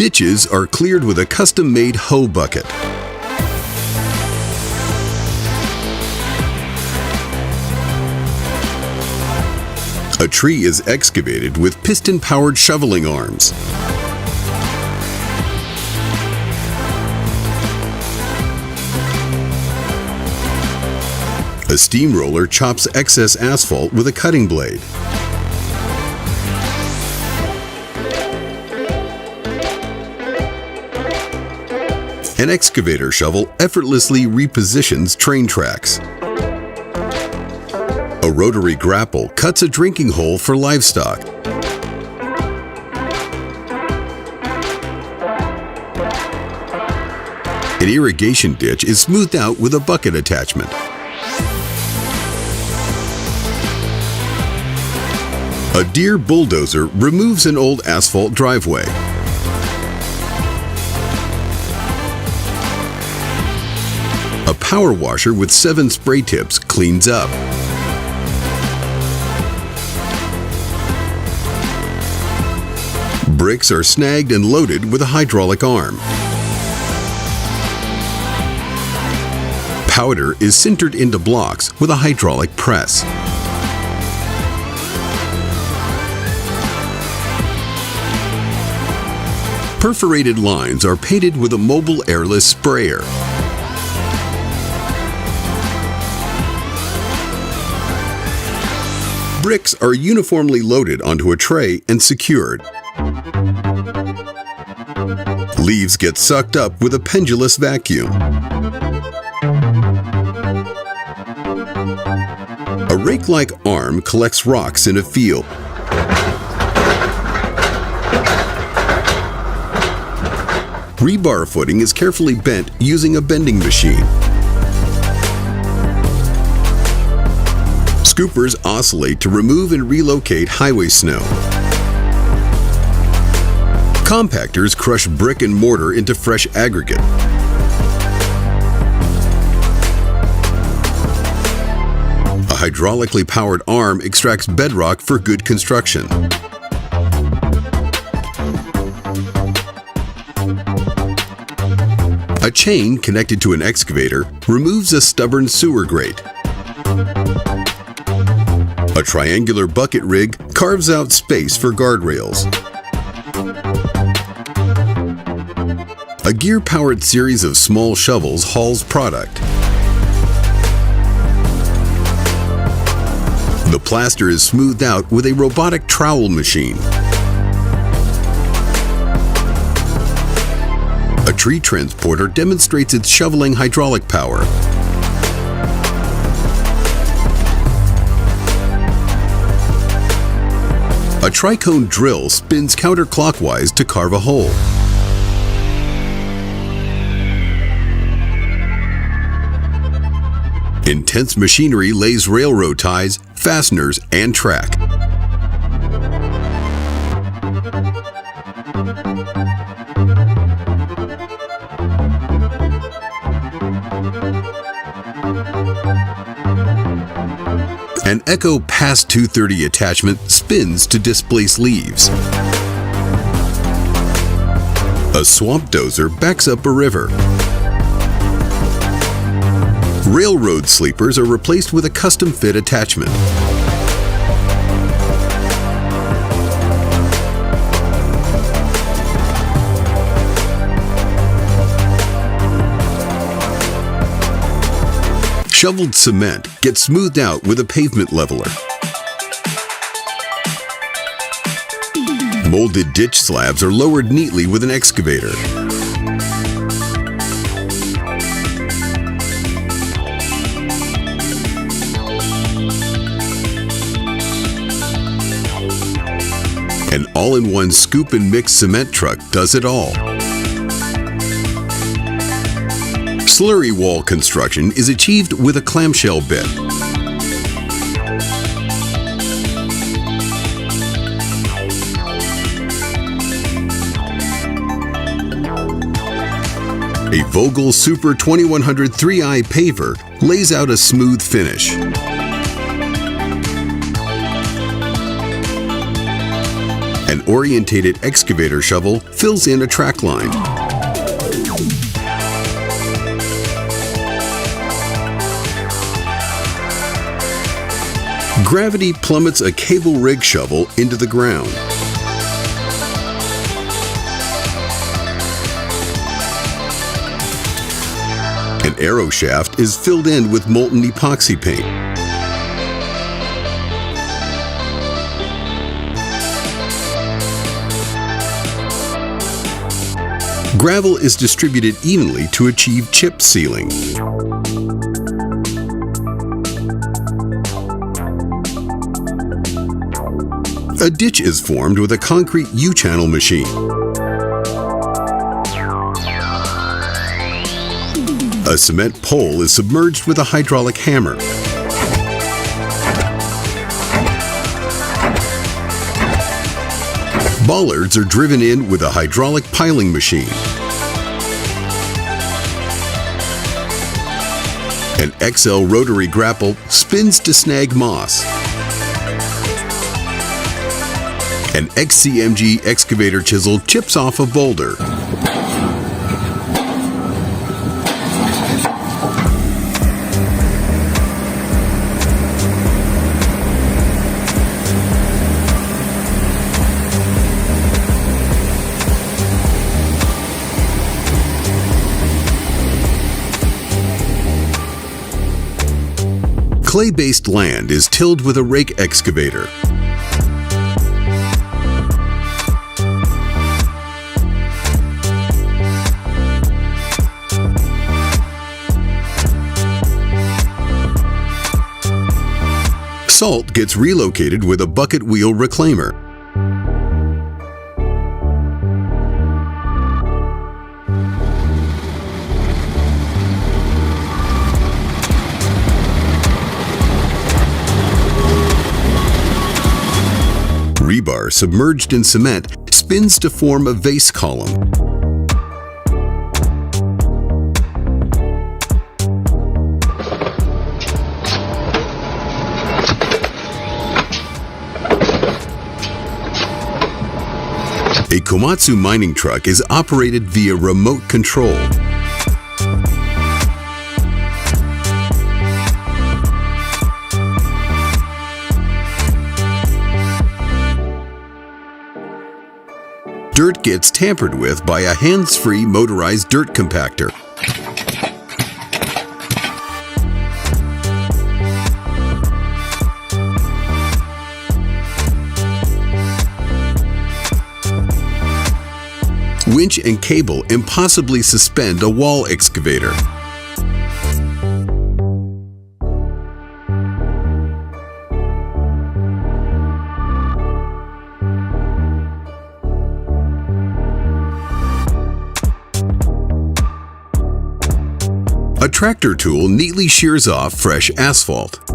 Ditches are cleared with a custom-made hoe bucket. A tree is excavated with piston-powered shoveling arms. A steamroller chops excess asphalt with a cutting blade. An excavator shovel effortlessly repositions train tracks. A rotary grapple cuts a drinking hole for livestock. An irrigation ditch is smoothed out with a bucket attachment. A Deere bulldozer removes an old asphalt driveway. A power washer with 7 spray tips cleans up. Bricks are snagged and loaded with a hydraulic arm. Powder is sintered into blocks with a hydraulic press. Perforated lines are painted with a mobile airless sprayer. Bricks are uniformly loaded onto a tray and secured. Leaves get sucked up with a pendulous vacuum. A rake-like arm collects rocks in a field. Rebar footing is carefully bent using a bending machine. Scoopers oscillate to remove and relocate highway snow. Compactors crush brick and mortar into fresh aggregate. A hydraulically powered arm extracts bedrock for good construction. A chain connected to an excavator removes a stubborn sewer grate. A triangular bucket rig carves out space for guardrails. A gear-powered series of small shovels hauls product. The plaster is smoothed out with a robotic trowel machine. A tree transporter demonstrates its shoveling hydraulic power. A tricone drill spins counterclockwise to carve a hole. Intense machinery lays railroad ties, fasteners, and track. An Echo Pass 230 attachment spins to displace leaves. A swamp dozer backs up a river. Railroad sleepers are replaced with a custom-fit attachment. Shoveled cement gets smoothed out with a pavement leveler. Molded ditch slabs are lowered neatly with an excavator. An all-in-one scoop and mix cement truck does it all. Slurry wall construction is achieved with a clamshell bit. A Vogel Super 2100 3i paver lays out a smooth finish. An orientated excavator shovel fills in a track line. Gravity plummets a cable rig shovel into the ground. An arrow shaft is filled in with molten epoxy paint. Gravel is distributed evenly to achieve chip sealing. A ditch is formed with a concrete U-channel machine. A cement pole is submerged with a hydraulic hammer. Bollards are driven in with a hydraulic piling machine. An XL rotary grapple spins to snag moss. An XCMG excavator chisel chips off a boulder. Clay-based land is tilled with a rake excavator. Salt gets relocated with a bucket wheel reclaimer. Rebar submerged in cement spins to form a vase column. A Komatsu mining truck is operated via remote control. Dirt gets tampered with by a hands-free motorized dirt compactor. Winch and cable impossibly suspend a wall excavator. A tractor tool neatly shears off fresh asphalt.